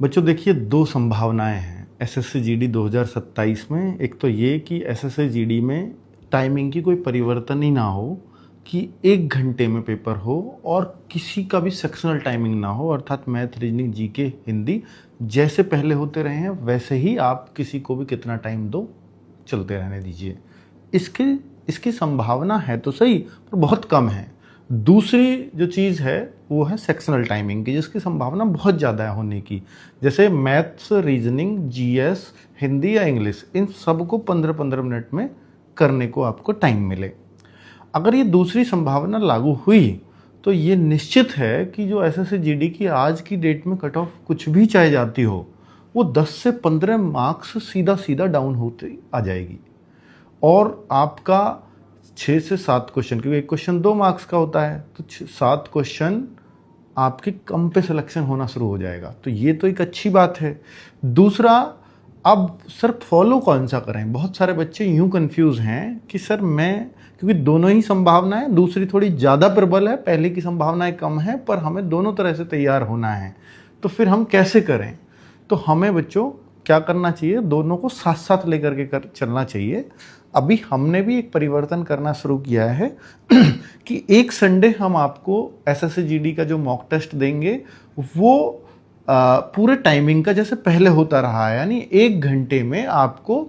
बच्चों देखिए, दो संभावनाएं हैं एसएससी जीडी 2027 में। एक तो ये कि एसएससी जीडी में टाइमिंग की कोई परिवर्तन ही ना हो, कि 1 घंटे में पेपर हो और किसी का भी सेक्शनल टाइमिंग ना हो, अर्थात मैथ, रीजनिंग, जीके, हिंदी जैसे पहले होते रहे हैं वैसे ही आप किसी को भी कितना टाइम दो चलते रहने दीजिए। इसकी संभावना है तो सही, पर बहुत कम है। दूसरी जो चीज़ है वो है सेक्शनल टाइमिंग की, जिसकी संभावना बहुत ज़्यादा है होने की। जैसे मैथ्स, रीजनिंग, जीएस, हिंदी या इंग्लिश, इन सबको 15-15 मिनट में करने को आपको टाइम मिले। अगर ये दूसरी संभावना लागू हुई तो ये निश्चित है कि जो एसएससी जीडी की आज की डेट में कट ऑफ कुछ भी चाहे जाती हो, वो 10 से 15 मार्क्स सीधा सीधा डाउन होती आ जाएगी। और आपका 6 से 7 क्वेश्चन, क्योंकि एक क्वेश्चन 2 मार्क्स का होता है, तो 7 क्वेश्चन आपके कम पे सिलेक्शन होना शुरू हो जाएगा। तो ये तो एक अच्छी बात है। दूसरा, अब सर फॉलो कौन सा करें? बहुत सारे बच्चे यूं कंफ्यूज हैं कि सर मैं, क्योंकि दोनों ही संभावनाएं, दूसरी थोड़ी ज़्यादा प्रबल है, पहले की संभावनाएं कम है, पर हमें दोनों तरह से तैयार होना है, तो फिर हम कैसे करें? तो हमें बच्चों क्या करना चाहिए? दोनों को साथ साथ लेकर के चलना चाहिए। अभी हमने भी एक परिवर्तन करना शुरू किया है कि एक संडे हम आपको एसएससी जीडी का जो मॉक टेस्ट देंगे वो पूरे टाइमिंग का जैसे पहले होता रहा है, यानी 1 घंटे में आपको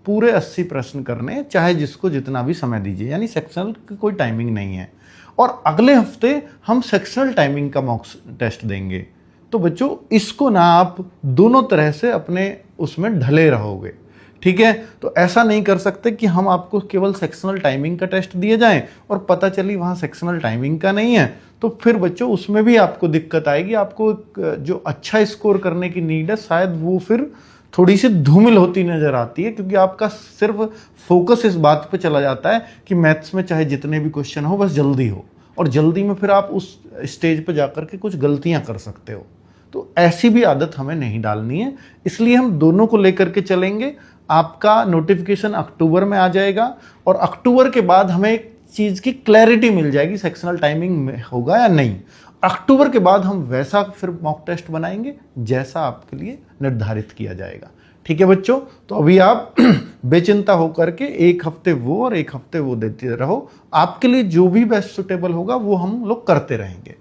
पूरे 80 प्रश्न करने, चाहे जिसको जितना भी समय दीजिए, यानी सेक्शनल की कोई टाइमिंग नहीं है। और अगले हफ्ते हम सेक्शनल टाइमिंग का मॉक टेस्ट देंगे। तो बच्चों इसको ना आप दोनों तरह से अपने उसमें ढले रहोगे, ठीक है? तो ऐसा नहीं कर सकते कि हम आपको केवल सेक्शनल टाइमिंग का टेस्ट दिए जाएं और पता चली वहां सेक्शनल टाइमिंग का नहीं है, तो फिर बच्चों उसमें भी आपको दिक्कत आएगी। आपको जो अच्छा स्कोर करने की नीड है, शायद वो फिर थोड़ी सी धूमिल होती नजर आती है, क्योंकि आपका सिर्फ फोकस इस बात पे चला जाता है कि मैथ्स में चाहे जितने भी क्वेश्चन हो बस जल्दी हो, और जल्दी में फिर आप उस स्टेज पे जाकर के कुछ गलतियां कर सकते हो। तो ऐसी भी आदत हमें नहीं डालनी है, इसलिए हम दोनों को लेकर के चलेंगे। आपका नोटिफिकेशन अक्टूबर में आ जाएगा और अक्टूबर के बाद हमें एक चीज की क्लैरिटी मिल जाएगी सेक्शनल टाइमिंग में होगा या नहीं। अक्टूबर के बाद हम वैसा फिर मॉक टेस्ट बनाएंगे जैसा आपके लिए निर्धारित किया जाएगा, ठीक है बच्चों? तो अभी आप बेचिंता होकर के 1 हफ्ते वो और 1 हफ्ते वो देते रहो, आपके लिए जो भी बेस्ट सुटेबल होगा वो हम लोग करते रहेंगे।